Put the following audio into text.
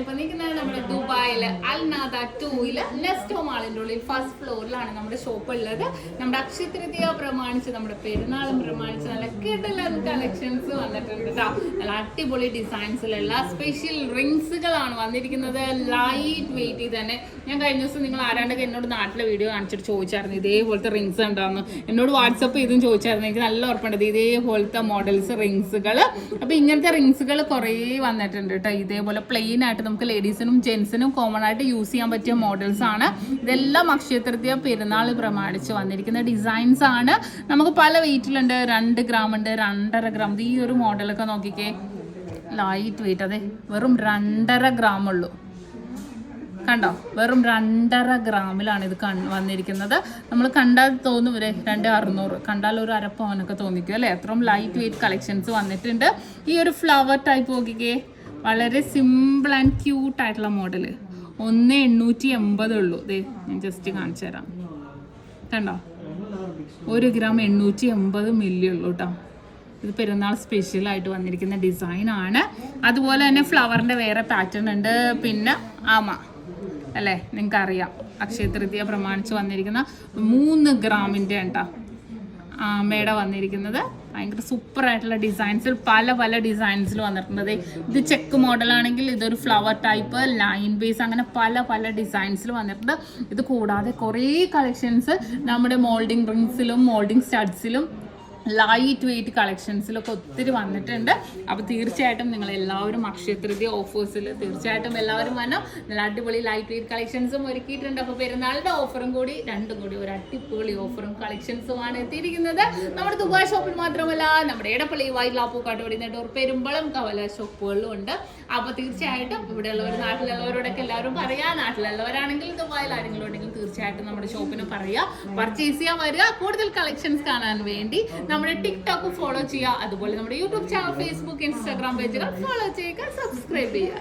ഞാനിപ്പോൾ നിൽക്കുന്നത് നമ്മുടെ ദുബായിൽ അൽനാദ 2-ൽ നെസ്റ്റോ മാളിൻ്റെ ഉള്ളിൽ ഫസ്റ്റ് ഫ്ലോറിലാണ് നമ്മുടെ ഷോപ്പ് ഉള്ളത്. നമ്മുടെ അക്ഷയതൃതീയ പ്രമാണിച്ച് നമ്മുടെ പെരുന്നാളും പ്രമാണിച്ച് നല്ല കിടിലൻ കളക്ഷൻസ് വന്നിട്ടുണ്ട് കേട്ടോ. നല്ല അടിപൊളി ഡിസൈൻസിലുള്ള സ്പെഷ്യൽ റിങ്സുകളാണ് വന്നിരിക്കുന്നത്. ലൈറ്റ് വെയിറ്റ് തന്നെ. ഞാൻ കഴിഞ്ഞ ദിവസം നിങ്ങൾ ആരാണ്ടൊക്കെ എന്നോട് നാട്ടിലെ വീഡിയോ കാണിച്ചിട്ട് ചോദിച്ചായിരുന്നു ഇതേപോലത്തെ റിങ്സ് ഉണ്ടാവുന്നു. എന്നോട് വാട്സപ്പ് ചെയ്തും ചോദിച്ചായിരുന്നു. എനിക്ക് നല്ല ഉറപ്പുണ്ട് ഇതേപോലത്തെ മോഡൽസ് റിങ്സുകൾ. അപ്പോൾ ഇങ്ങനത്തെ റിങ്സുകൾ കുറേ വന്നിട്ടുണ്ട് കേട്ടോ. ഇതേപോലെ പ്ലെയിൻ ആയിട്ട് നമുക്ക് ലേഡീസിനും ജെൻസിനും കോമൺ ആയിട്ട് യൂസ് ചെയ്യാൻ പറ്റിയ മോഡൽസ് ആണ്. ഇതെല്ലാം അക്ഷയതൃതീയ പെരുന്നാൾ പ്രമാണിച്ച് വന്നിരിക്കുന്ന ഡിസൈൻസ് ആണ്. നമുക്ക് പല വെയിറ്റിലുണ്ട്. 2 ഗ്രാം ഉണ്ട്, 2.5 ഗ്രാം. ഈ ഒരു മോഡലൊക്കെ നോക്കിക്കേ, ലൈറ്റ് വെയിറ്റ്. അതെ, വെറും 2.5 ഗ്രാം ഉള്ളൂ. കണ്ടോ, വെറും 2.5 ഗ്രാമിലാണ് ഇത് വന്നിരിക്കുന്നത്. നമ്മൾ കണ്ടാൽ തോന്നും 2,600, കണ്ടാൽ ഒരു അരപ്പവനൊക്കെ തോന്നിക്കും അല്ലേ. അത്രയും ലൈറ്റ് വെയിറ്റ് കളക്ഷൻസ് വന്നിട്ടുണ്ട്. ഈ ഒരു ഫ്ലവർ ടൈപ്പ് നോക്കിക്കേ, വളരെ സിമ്പിൾ ആൻഡ് ക്യൂട്ടായിട്ടുള്ള മോഡൽ. 1,880 ഉള്ളൂ. ഇതേ ഞാൻ ജസ്റ്റ് കാണിച്ചു തരാം. കണ്ടോ, 1 ഗ്രാം 880 മില്ലി ഉള്ളൂ കേട്ടോ. ഇത് പെരുന്നാൾ സ്പെഷ്യലായിട്ട് വന്നിരിക്കുന്ന ഡിസൈനാണ്. അതുപോലെ തന്നെ ഫ്ലവറിൻ്റെ വേറെ പാറ്റേൺ ഉണ്ട്. പിന്നെ ആമ അല്ലേ, നിങ്ങൾക്കറിയാം അക്ഷയതൃതീയ പ്രമാണിച്ച് വന്നിരിക്കുന്ന 3 ഗ്രാമിൻ്റെ കേട്ടോ ആമയുടെ വന്നിരിക്കുന്നത്. ഭയങ്കര സൂപ്പറായിട്ടുള്ള ഡിസൈൻസിൽ പല ഡിസൈൻസിൽ വന്നിട്ടുണ്ട്. ഇത് ചെക്ക് മോഡലാണെങ്കിൽ ഇതൊരു ഫ്ലവർ ടൈപ്പ്, ലൈൻ ബേസ്, അങ്ങനെ പല ഡിസൈൻസിൽ വന്നിട്ടുണ്ട്. ഇത് കൂടാതെ കുറേ കളക്ഷൻസ് നമ്മുടെ മോൾഡിംഗ് റിങ്സിലും മോൾഡിംഗ് സ്റ്റഡ്സിലും ലൈറ്റ് വെയിറ്റ് കളക്ഷൻസിലൊക്കെ ഒത്തിരി വന്നിട്ടുണ്ട്. അപ്പോൾ തീർച്ചയായിട്ടും നിങ്ങൾ എല്ലാവരും അക്ഷയതൃതീയ ഓഫേഴ്സിൽ തീർച്ചയായിട്ടും എല്ലാവരും വരണം. നല്ല അടിപൊളി ലൈറ്റ് വെയിറ്റ് കളക്ഷൻസും ഒരുക്കിയിട്ടുണ്ട്. അപ്പോൾ പെരുന്നാളിൻ്റെ ഓഫറും കൂടി രണ്ടും കൂടി ഒരു അടിപൊളി ഓഫറും കളക്ഷൻസുമാണ് എത്തിയിരിക്കുന്നത്. നമ്മുടെ ദുബായ് ഷോപ്പിൽ മാത്രമല്ല നമ്മുടെ എടപ്പള്ളി വൈലാപ്പൂക്കാട്ടുപടി നെട്ടൂർ പെരുമ്പളം കവലയ ഷോപ്പുകളിലും ഉണ്ട്. അപ്പോൾ തീർച്ചയായിട്ടും ഇവിടെയുള്ളവർ നാട്ടിലുള്ളവരോടൊക്കെ എല്ലാവരും പറയാം. നാട്ടിലുള്ളവരാണെങ്കിൽ ദുബായിൽ ആരെങ്കിലും ഉണ്ടെങ്കിൽ തീർച്ചയായിട്ടും നമ്മുടെ ഷോപ്പിന് പറയുക, പർച്ചേസ് ചെയ്യാൻ വരിക. കൂടുതൽ കളക്ഷൻസ് കാണാൻ വേണ്ടി നമ്മുടെ ടിക്ടോക്ക് ഫോളോ ചെയ്യുക. അതുപോലെ നമ്മുടെ യൂട്യൂബ് ചാനൽ, ഫേസ്ബുക്ക്, ഇൻസ്റ്റാഗ്രാം പേജുകൾ ഫോളോ ചെയ്യുക, സബ്സ്ക്രൈബ് ചെയ്യുക.